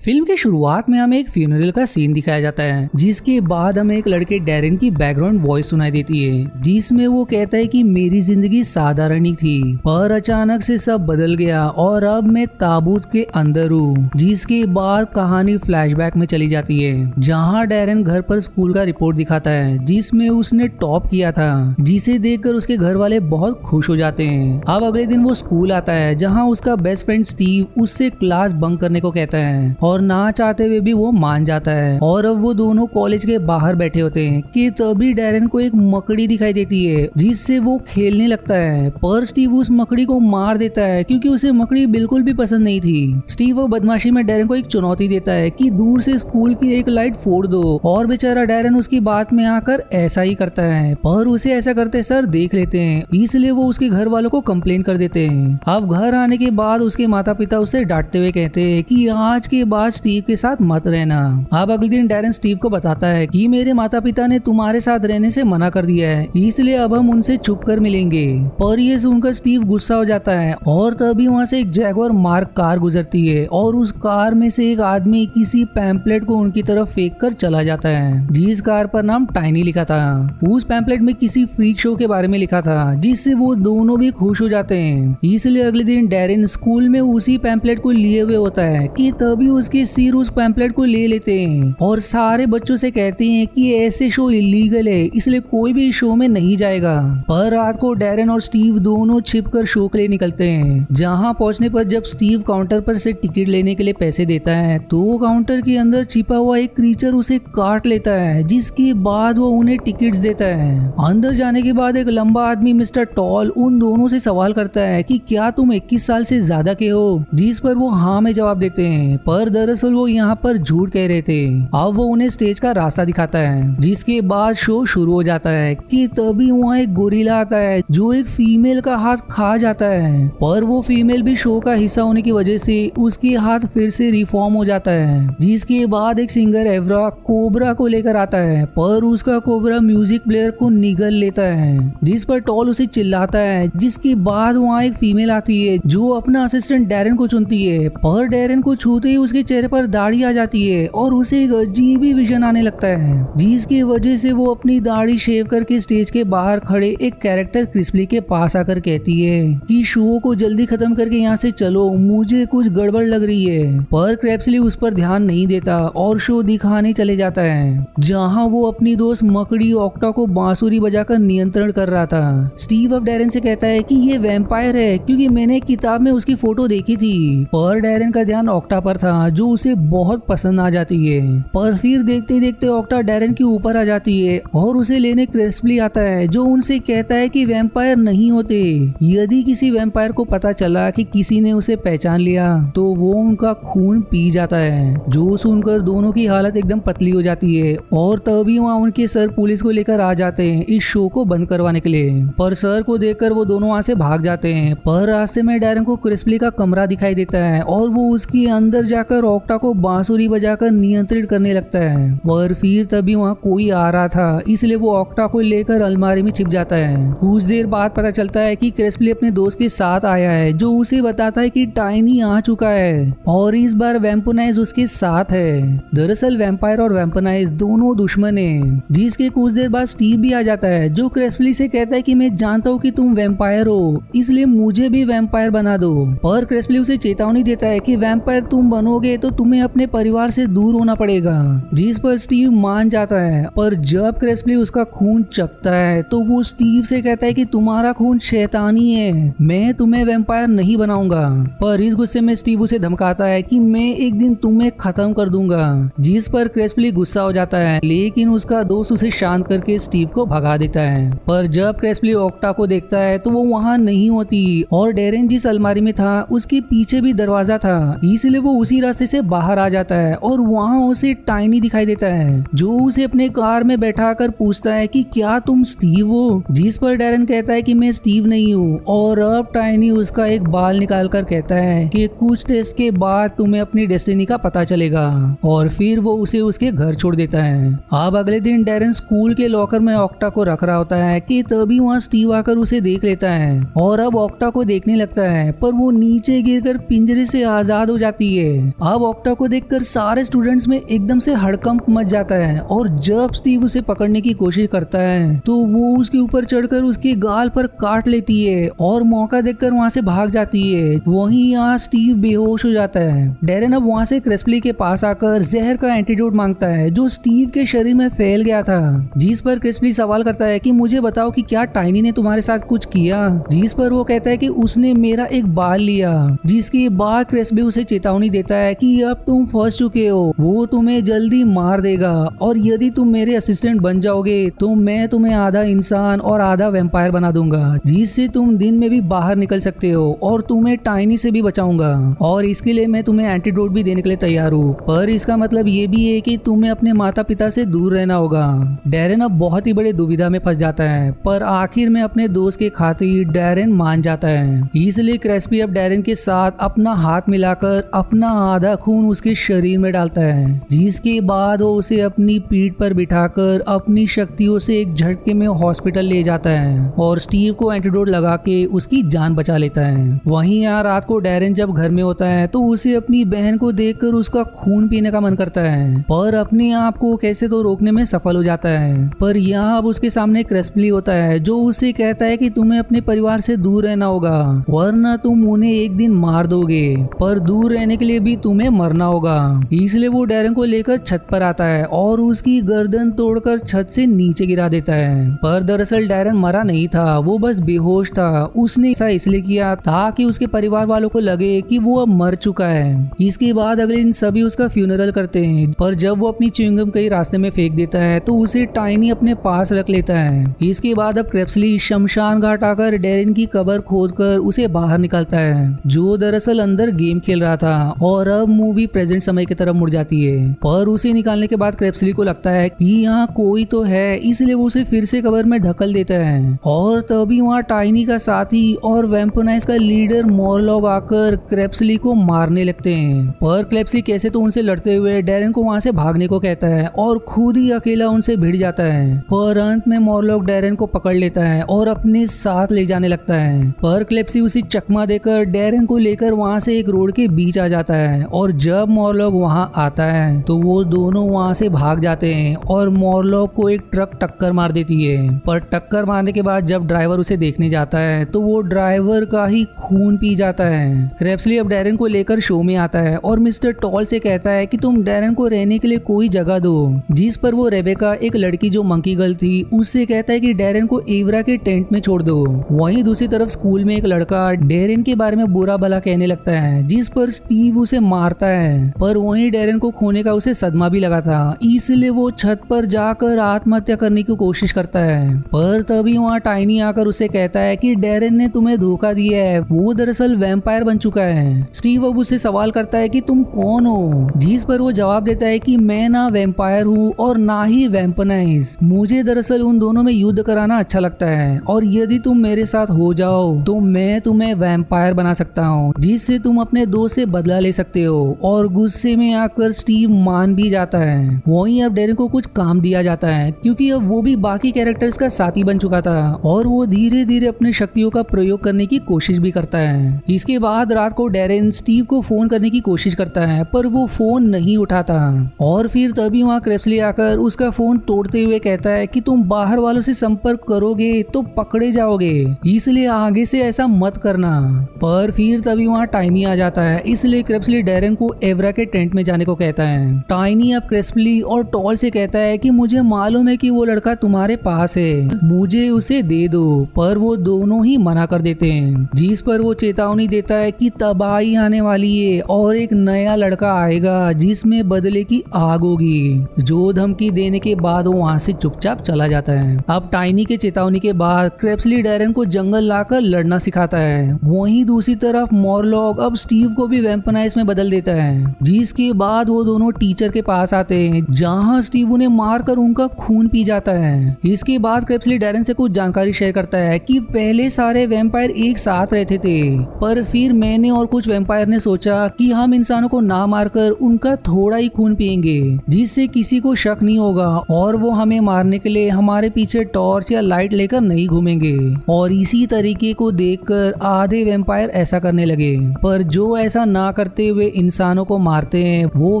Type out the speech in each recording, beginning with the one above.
Film के शुरुआत में हमें एक फ्यूनरल का सीन दिखाया जाता है, जिसके बाद हमें एक लड़के डैरेन की बैकग्राउंड वॉइस सुनाई देती है, जिसमें वो कहता है कि मेरी जिंदगी साधारण ही थी, पर अचानक से सब बदल गया और अब मैं ताबूत के अंदर हूँ। जिसके बाद कहानी फ्लैशबैक में चली जाती है, जहाँ डैरेन घर पर स्कूल का रिपोर्ट दिखाता है, जिसमें उसने टॉप किया था, जिसे देखकर उसके घर वाले बहुत खुश हो जाते हैं। अब अगले दिन वो स्कूल आता है, जहाँ उसका बेस्ट फ्रेंड स्टीव उससे क्लास बंक करने को कहता है और ना चाहते हुए भी वो मान जाता है। और अब वो दोनों कॉलेज के बाहर बैठे होते हैं कि तभी डैरेन को एक मकड़ी दिखाई देती है, जिससे वो खेलने लगता है, पर स्टीव उस मकड़ी को मार देता है क्योंकि उसे मकड़ी बिल्कुल भी पसंद नहीं थी। स्टीव वो बदमाशी में डैरेन को एक चुनौती देता है कि दूर से स्कूल की एक लाइट फोड़ दो, और बेचारा डैरेन उसकी बात में आकर ऐसा ही करता है, पर उसे ऐसा करते सर देख लेते हैं, इसलिए वो उसके घर वालों को कंप्लेन कर देते हैं। अब घर आने के बाद उसके माता पिता उसे डांटते हुए कहते हैं कि आज के बाद स्टीव के साथ मत रहना। अब अगले दिन डैरेन स्टीव को बताता है कि मेरे माता पिता ने तुम्हारे साथ रहने से मना कर दिया है, इसलिए अब हम उनसे छुप कर मिलेंगे। पर ये सुनकर स्टीव गुस्सा हो जाता है और तभी वहाँ से एक जैगुआर मार्क कार गुजरती है और उस कार में से एक आदमी किसी पैम्पलेट को उनकी तरफ फेंक कर चला जाता है, जिस कार पर नाम टाइनी लिखा था। उस पैम्पलेट में किसी फ्रीक शो के बारे में लिखा था, जिससे वो दोनों भी खुश हो जाते हैं। इसलिए अगले दिन डैरेन स्कूल में उसी पैम्पलेट को लिए हुए होता है कि तभी उसके सिर उस पैम्पलेट को ले लेते हैं और सारे बच्चों से कहते हैं कि ऐसे शो इलीगल है, इसलिए कोई भी शो में नहीं जाएगा। पर रात को डैरेन और स्टीव दोनों छिपकर शो के लिए निकलते हैं। जहां पहुंचने पर जब स्टीव काउंटर पर से टिकट लेने के लिए पैसे देता है, तो काउंटर के अंदर छिपा हुआ एक क्रीचर उसे काट लेता है, जिसके बाद वो उन्हें टिकट्स देता है। अंदर जाने के बाद एक लंबा आदमी मिस्टर टॉल उन दोनों से सवाल करता है कि क्या तुम 21 साल से ज्यादा के हो, जिस पर वो हाँ में जवाब देते हैं, पर दरअसल वो यहाँ पर झूठ कह रहे थे। अब वो उन्हें स्टेज का रास्ता दिखाता है, जिसके बाद शो शुरू हो जाता है कि तभी वहाँ एक गोरिल्ला आता है जो एक फीमेल का हाथ खा जाता है, पर वो फीमेल भी शो का हिस्सा होने की वजह से उसके हाथ फिर से रिफॉर्म हो जाता है। जिसके बाद एक सिंगर एवरा कोबरा को लेकर आता है, पर उसका कोबरा म्यूजिक प्लेयर को निगल लेता है, जिस पर टॉल उसे चिल्लाता है। जिसके बाद वहाँ एक फीमेल आती है जो अपना असिस्टेंट डैरेन को चुनती है, पर डैरेन को छूते ही उसके चेहरे पर दाढ़ी आ जाती है और उसे एक अजीब ही विजन आने लगता है, जिसकी वजह से वो अपनी दाढ़ी शेव करके स्टेज के बाहर खड़े एक कैरेक्टर क्रिस्पली के पास आकर कहती है कि शो को जल्दी खत्म करके यहाँ से चलो, मुझे कुछ गड़बड़ लग रही है। पर क्रिस्पली उस पर ध्यान नहीं देता और शो दिखाने चले जाता है, जहाँ वो अपनी दोस्त मकड़ी ऑक्टा को बांसुरी बजाकर नियंत्रण कर रहा था। स्टीव अब डैरेन से कहता है कि ये वैम्पायर है क्योंकि मैंने एक किताब में उसकी फोटो देखी थी। पर डैरेन का ध्यान ऑक्टा पर था, जो उसे बहुत पसंद आ जाती है। पर फिर देखते देखते ऑक्टा डैरेन के ऊपर आ जाती है और उसे लेने क्रिस्पली आता है, जो उनसे कहता है कि वैम्पायर नहीं होते। यदि किसी वैम्पायर को पता चला कि किसी ने उसे पहचान लिया तो वो उनका खून पी जाता है। जो सुनकर दोनों की हालत एकदम पतली हो जाती है और तभी वहाँ उनके सर पुलिस को लेकर आ जाते हैं इस शो को बंद करवाने के लिए। पर सर को देखकर वो दोनों वहाँ से भाग जाते हैं। पर रास्ते में डैरेन को क्रिस्पली का कमरा दिखाई देता है और वो उसके अंदर जाकर ऑक्टा को बांसुरी बजाकर नियंत्रित करने लगता है। पर फिर तभी वहाँ कोई आ रहा था, इसलिए वो ऑक्टा को लेकर अलमारी में छिप जाता है। कुछ देर बाद पता चलता है कि क्रिस्पली अपने दोस्त के साथ आया है, जो उसे बताता है कि टाइनी आ चुका है और इस बार वैम्पनाइज उसके साथ है। दरअसल वैम्पायर और वैम्पनाइज दोनों दुश्मन हैं। जिसके कुछ देर बाद स्टीव भी आ जाता है, जो क्रिस्पली से कहता है कि मैं जानता हूँ कि तुम वैम्पायर हो, इसलिए मुझे भी वैम्पायर बना दो। पर क्रिस्पली उसे चेतावनी देता है कि वैम्पायर तुम बनोगे तो तुम्हें अपने परिवार से दूर होना पड़ेगा, जिस पर स्टीव मान जाता है। पर जब क्रिस्पली उसका खून चखता है तो वो स्टीव से कहता है कि तुम्हारा खून शैतानी है, मैं तुम्हें वैम्पायर नहीं बनाऊंगा। पर इस गुस्से में स्टीव उसे धमकाता है कि मैं एक दिन तुम्हें खत्म कर दूंगा, जिस पर क्रिस्पली गुस्सा हो जाता है, लेकिन उसका दोस्त उसे शांत करके स्टीव को भगा देता है। पर जब क्रिस्पली ऑक्टा को देखता है तो वो वहाँ नहीं होती और डैरेन जिस अलमारी में था उसके पीछे भी दरवाजा था, इसलिए वो उसी रास्ते से बाहर आ जाता है और वहाँ उसे टाइनी दिखाई देता है, जो उसे अपने कार में बैठाकर पूछता है कि क्या तुम स्टीव हो, जिस पर डैरेन कहता है कि मैं स्टीव नहीं हूँ। और अब टाइनी उसका एक बाल निकालकर कहता है कि कुछ टेस्ट के बाद तुम्हें अपनी डेस्टिनी का पता चलेगा, और फिर वो उसे उसके घर छोड़ देता है। अब अगले दिन डैरेन स्कूल के लॉकर में ऑक्टा को रख रहा होता है कि तभी वहाँ स्टीव आकर उसे देख लेता है और अब ऑक्टा को देखने लगता है, पर वो नीचे गिरकर पिंजरे से आजाद हो जाती है। अब ऑक्टा को देखकर सारे स्टूडेंट्स में एकदम से हड़कंप मच जाता है और जब स्टीव उसे पकड़ने की कोशिश करता है तो वो उसके ऊपर चढ़कर उसके गाल पर काट लेती है और मौका देखकर वहाँ से भाग जाती है। वहीं यहाँ स्टीव बेहोश हो जाता है। डैरेन अब वहाँ से क्रेस्पली के पास आकर जहर का एंटीडोट मांगता है जो स्टीव के शरीर में फैल गया था, जिस पर क्रेस्पली सवाल करता है कि मुझे बताओ कि क्या टाइनी ने तुम्हारे साथ कुछ किया, जिस पर वो कहता है कि उसने मेरा एक बाल लिया, जिसके बाद क्रेस्पली उसे चेतावनी देता है कि अब तुम फंस चुके हो, वो तुम्हें जल्दी मार देगा और यदि तुम मेरे असिस्टेंट बन जाओगे तो मैं तुम्हें आधा इंसान और आधा वैम्पायर बना दूंगा, जिससे तुम दिन में भी बाहर निकल सकते हो और तुम्हें टाइनी से भी बचाऊंगा और इसके लिए मैं तुम्हें एंटीडोट भी देने के लिए तैयार हूँ, पर इसका मतलब ये भी है कि तुम्हें अपने माता पिता से दूर रहना होगा। डैरेन अब बहुत ही बड़े दुविधा में फंस जाता है, पर आखिर में अपने दोस्त के खातिर डैरेन मान जाता है। इसलिए क्रेस्पी अब डैरेन के साथ अपना हाथ मिलाकर अपना आधा खून उसके शरीर में डालता है, जिसके बाद वो उसे अपनी पीठ पर बिठाकर अपनी शक्तियों से एक झटके में हॉस्पिटल ले जाता है और स्टीव को एंटीडोट लगा के उसकी जान बचा लेता है। वहीं यहाँ रात को डैरेन जब घर में होता है तो उसे अपनी बहन को देखकर उसका खून पीने का मन करता है, पर अपने आप को कैसे तो रोकने में सफल हो जाता है। पर यहाँ अब उसके सामने क्रेस्पली होता है जो उसे कहता है कि तुम्हें अपने परिवार से दूर रहना होगा वरना तुम उन्हें एक दिन मार दोगे, पर दूर रहने के लिए भी तुम्हें मरना होगा। इसलिए वो डैरेन को लेकर छत पर आता है और उसकी गर्दन तोड़कर छत से नीचे गिरा देता है। पर दरअसल डैरेन मरा नहीं था, वो बस बेहोश था। उसने ऐसा इसलिए किया ताकि उसके परिवार वालों को लगे कि वो अब मर चुका है। इसके बाद अगले दिन सभी उसका फ्यूनरल करते हैं, पर जब वो अपनी च्युइंगम कहीं रास्ते में फेंक देता है तो उसे टाइनी अपने पास रख लेता है। इसके बाद अब क्रेप्सली शमशान घाट आकर डैरेन की कब्र खोदकर उसे बाहर निकालता है, जो दरअसल अंदर गेम खेल रहा था। और अब मूवी प्रेजेंट समय की तरफ मुड़ जाती है, पर उसे निकालने के बाद क्रेप्सली को लगता है कि यहाँ कोई तो है, इसलिए वो उसे फिर से कब्र में ढकल देता है। और तभी वहाँ टाइनी का साथी और वैम्पनाइज का लीडर मॉरलॉग आकर क्रेप्सली को मारने लगते हैं। पर क्रेप्सली कैसे तो उनसे लड़ते हुए डैरेन को वहाँ से भागने को कहता है और खुद ही अकेला उनसे भिड़ जाता है। पर अंत में मॉरलॉग डैरेन को पकड़ लेता है और अपने साथ ले जाने लगता है। पर क्रेप्सली उसे चकमा देकर डैरेन को लेकर वहाँ से एक रोड के बीच आ जाता है और जब मॉरलॉग वहाँ आता है तो वो दोनों वहाँ से भाग जाते हैं और मॉरलॉग को एक ट्रक टक्कर मार देती है। पर टक्कर मारने के बाद जब ड्राइवर उसे देखने जाता है तो वो ड्राइवर का ही खून पी जाता है। क्रेप्सली अब डैरेन को लेकर शो में आता है और मिस्टर टॉल से कहता है कि तुम डैरेन को रहने के लिए कोई जगह दो, जिस पर वो रेबेका एक लड़की जो मंकी गर्ल थी उससे कहता है कि डैरेन को एवरा के टेंट में छोड़ दो। वहीं दूसरी तरफ स्कूल में एक लड़का डैरेन के बारे में बुरा भला कहने लगता है, जिस पर स्टीव उसे मारता है। पर वहीं डैरेन को खोने का उसे सदमा भी लगा था, इसलिए वो छत पर जाकर आत्महत्या करने की कोशिश करता है। पर तभी वहाँ टाइनी आकर उसे कहता है कि डैरेन ने तुम्हें धोखा दिया है, वो दरअसल वैम्पायर बन चुका है। स्टीव अब उसे सवाल करता है कि तुम कौन हो, जिस पर वो जवाब देता है कि मैं ना वैम्पायर हूँ और ना ही वैम्पनाइज, मुझे दरअसल उन दोनों में युद्ध कराना अच्छा लगता है और यदि तुम मेरे साथ हो जाओ तो मैं तुम्हें वैम्पायर बना सकता हूँ, जिससे तुम अपने दोस्त से बदला ले सकते हो। और गुस्से में आकर स्टीव मान भी जाता है। वहीं अब डैरेन को कुछ काम दिया जाता है क्योंकि अब वो भी बाकी कैरेक्टर्स का साथी बन चुका था और वो धीरे धीरे अपने शक्तियों का प्रयोग करने की कोशिश भी करता है। इसके बाद रात को डैरेन स्टीव को फोन करने की कोशिश करता है पर वो फोन नहीं उठाता और फिर तभी वहाँ क्रेप्सली आकर उसका फोन तोड़ते हुए कहता है कि तुम बाहर वालों से संपर्क करोगे तो पकड़े जाओगे, इसलिए आगे से ऐसा मत करना। पर फिर तभी वहाँ टाइनी आ जाता है, इसलिए क्रेप्सली डैरेन को एवरा के टेंट में जाने को कहता है। टाइनी अब क्रेप्सली और टॉल से कहता है कि मुझे मालूम है कि वो लड़का तुम्हारे पास है, मुझे उसे दे दो। पर वो दोनों ही मना कर देते हैं, जिस पर वो चेतावनी देता है कि तबाही आने वाली है और एक नया लड़का आएगा जिसमें बदले की आग होगी। जो धमकी देने के बाद वो वहाँ से चुपचाप चला जाता है। अब टाइनी के चेतावनी के बाद क्रेप्सली डैरेन को जंगल लाकर लड़ना सिखाता है। वहीं दूसरी तरफ मॉरलॉग अब स्टीव को भी वैम्पनाइज में बदल देता है, जिसके बाद वो दोनों टीचर के पास आते हैं जहाँ स्टीव उन्हें मारकर उनका खून पी जाता है। इसके बाद क्रेप्सली डैरेन से कुछ जानकारी शेयर करता है कि पहले सारे वैम्पायर एक साथ रहते थे, पर फिर मैंने और कुछ वैम्पायर ने सोचा कि हम इंसानों को ना मारकर उनका थोड़ा ही खून पिएंगे, जिससे किसी को शक नहीं होगा और वो हमें मारने के लिए हमारे पीछे टॉर्च या लाइट लेकर नहीं घूमेंगे। और इसी तरीके को देखकर आधे वैम्पायर ऐसा करने लगे, पर जो ऐसा ना करते हुए इंसानों को मारते हैं वो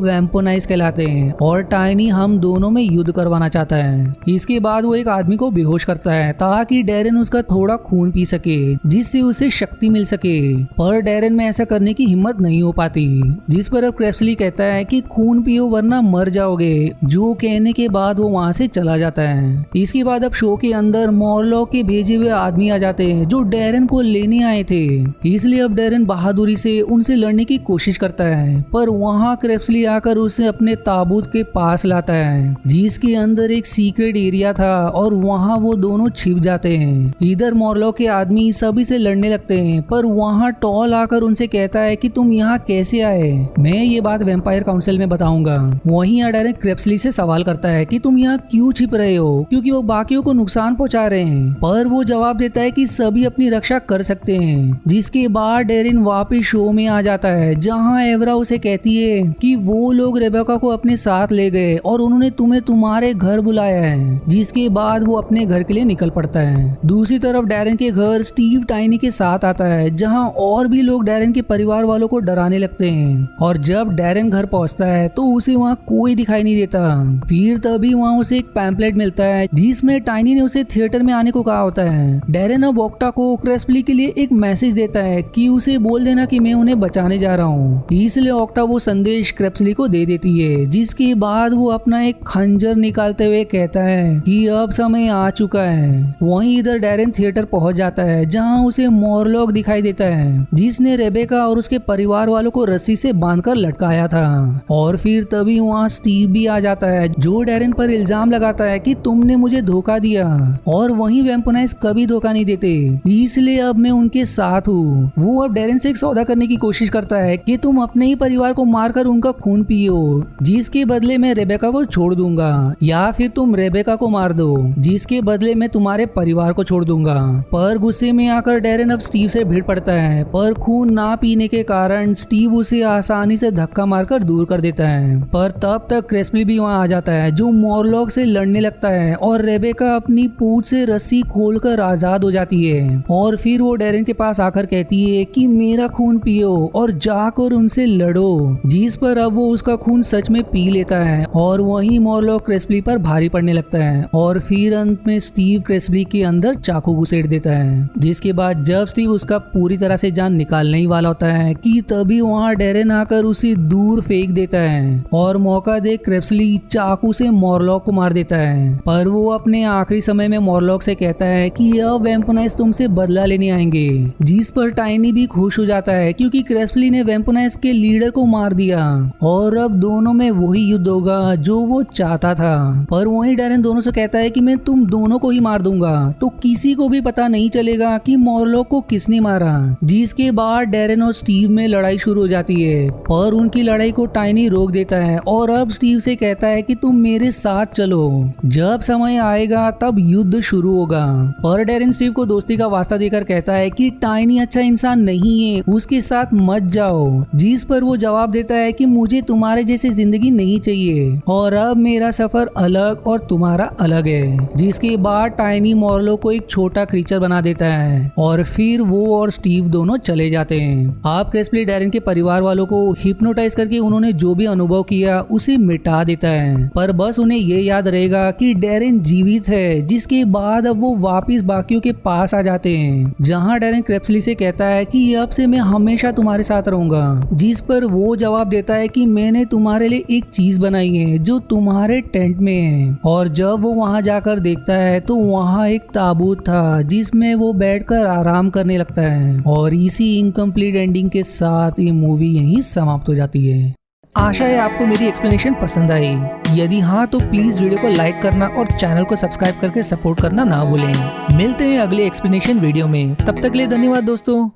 वैम्पोनाइज कहलाते हैं और टाइनी हम दोनों में युद्ध करवाना चाहता है। इसके बाद वो एक आदमी को बेहोश करता है ताकि डैरेन उसका थोड़ा खून पी सके जिससे उसे शक्ति मिल सके, पर डैरेन में ऐसा करने की हिम्मत नहीं हो पाती। जिस पर अब क्रेप्सली कहता है कि खून पियो वरना मर जाओगे, जो कहने के बाद वो वहाँ से चला जाता है। इसके बाद अब शो के अंदर मॉरलॉक के भेजे हुए आदमी आ जाते हैं जो डैरेन को लेने आए थे, इसलिए अब डैरेन बहादुरी से उनसे लड़ने की कोशिश करता है, पर वहाँ क्रेप्सली आकर उसे अपने ताबूत के पास लाता है जिसके अंदर एक सीक्रेट एरिया था और वहाँ वो दोनों छिप जाते हैं। इधर मॉरलॉक के आदमी सभी से लड़ने लगते हैं, पर वहाँ टॉल आकर उनसे कहता है कि तुम यहाँ कैसे आए, मैं ये बात वैम्पायर काउंसिल में बताऊंगा। वहीं डैरेन क्रेप्सली से सवाल करता है कि तुम यहाँ क्यों छिप रहे हो, क्योंकि वो बाकियों को नुकसान पहुंचा रहे हैं, पर वो जवाब देता है कि सभी अपनी रक्षा कर सकते हैं। जिसके बाद डैरेन वापस शो में आ जाता है जहाँ एवरा उसे कहती है कि वो लोग रेबेका को अपने साथ ले गए और उन्होंने तुम्हें तुम्हारे घर बुलाया है। जिसके बाद वो अपने घर के लिए निकल पड़ता है। दूसरी तरफ डैरेन के घर स्टीव टाइनी के साथ आता है जहाँ और भी लोग डैरेन के परिवार वालों को डराने लगते हैं, और जब डैरेन घर पहुंचता है तो उसे वहाँ कोई दिखाई नहीं देता। फिर तभी वहाँ उसे एक पैम्पलेट मिलता है जिसमें टाइनी ने उसे थिएटर में आने को कहा होता है। डैरेन अब ओक्टा को क्रेस्पली के लिए एक मैसेज देता है कि उसे बोल देना कि मैं उन्हें बचाने जा रहा हूँ, इसलिए ओक्टा वो संदेश क्रेप्सली को दे देती है। जिसके बाद वो अपना एक खंजर निकालते हुए कहता है कि अब समय आ चुका है। वहीं इधर डैरेन थिएटर पहुंच जाता है जहां उसे मॉरलॉक दिखाई देता है जिसने रेबेका और उसके परिवार वालों को रस्सी से बांधकर लटकाया था, और फिर तभी वहाँ स्टीव भी आ जाता है जो डैरेन पर इल्जाम लगाता है कि तुमने मुझे धोखा दिया, और वहीं वैम्पोनाइज कभी धोखा नहीं देते, इसलिए अब मैं उनके साथ हूँ। वो अब डैरेन से एक सौदा करने की कोशिश करता है कि तुम अपने ही परिवार को मारकर उनका खून पियो, जिसके बदले मैं रेबेका को छोड़ दूंगा, या फिर तुम रेबेका को मार दो जिसके बदले मैं तुम्हारे परिवार को छोड़ दूंगा। पर गुस्से में आकर डैरेन अब स्टीव से भिड़ पड़ता है, पर खून ना पीने के कारण स्टीव उसे आसानी से धक्का मारकर दूर कर देता है। पर तब तक क्रेस्पली भी वहाँ आ जाता है जो मॉरलॉक से लड़ने लगता है, और रेबेका अपनी पूंछ से रस्सी खोलकर आजाद हो जाती है, और फिर वो डैरेन के पास आकर कहती है कि मेरा खून पियो और जाकर उनसे लड़ो, जिस पर अब वो उसका खून सच में पी लेता है, और वहीं मॉरलॉक क्रेस्पली पर भारी पड़ने लगता है, और फिर अंत में स्टीव क्रेस्पली के अंदर चाकू घुसेड़ देता है। जिसके बाद जब स्टीव उसका पूरी तरह से जान निकालने ही वाला होता है कि तभी वहाँ डैरेन आकर उसे दूर फेंक देता है, और मौका देख क्रेप्सली चाकू से मॉरलॉक को मार देता है। पर वो अपने आखिरी समय में मॉरलॉक से कहता है कि अब वैम्पोनाइज तुमसे बदला लेने आएंगे, जिस पर टाइनी भी खुश हो जाता है क्योंकि क्रेस्पली ने वैम्पोनाइज के लीडर को मार दिया, और अब दोनों में वही युद्ध होगा जो वो चाहता था। पर वहीं डैरेन दोनों से कहता है कि मैं तुम दोनों को ही मार दूंगा, तो किसी को भी पता नहीं चलेगा कि मॉरलॉक को किसने मारा। जिसके बाद डैरेन और स्टीव में लड़ाई शुरू हो जाती है, पर उनकी लड़ाई को टाइनी रोक देता है, और अब स्टीव से कहता है कि तुम मेरे साथ चलो, जब समय आएगा तब युद्ध शुरू होगा। पर डैरेन स्टीव को दोस्ती का वास्ता देकर कहता है कि टाइनी अच्छा इंसान नहीं है, उसके साथ मत जाओ, जिस पर वो जवाब देता है कि मुझे तुम्हारे जैसी जिंदगी नहीं चाहिए, और अब मेरा सफर अलग और तुम्हारा अलग है। जिसके बाद टाइनी मॉरलॉक को एक छोटा क्रीचर बना देता है, और फिर वो और स्टीव दोनों चले जाते हैं। आप क्रेस्पली डैरेन के परिवार वालों को हिप्नोटाइज करके उन्होंने जो भी अनुभव किया उसे मिटा देता है, पर बस उन्हें ये याद रहेगा कि डैरेन जीवित है। जिसके बाद अब वो वापिस बाकियों के पास आ जाते हैं, जहाँ डैरेन क्रेप्सली से कहता है कि अब से मैं हमेशा तुम्हारे साथ रहूंगा, जिस पर वो जवाब देता है कि मैंने तुम्हारे लिए एक चीज बनाई है जो तुम्हारे टेंट में है। और जब वो वहाँ जाकर देखता है तो वहाँ एक ताबूत था जिसमें वो बैठकर आराम करने लगता है, और इसी इनकम्प्लीट एंडिंग के साथ ये मूवी यहीं समाप्त हो जाती है। आशा है आपको मेरी एक्सप्लेनेशन पसंद आई। यदि हाँ तो प्लीज वीडियो को लाइक करना और चैनल को सब्सक्राइब करके सपोर्ट करना ना भूलें। मिलते हैं अगले एक्सप्लेनेशन वीडियो में, तब तक के लिए धन्यवाद दोस्तों।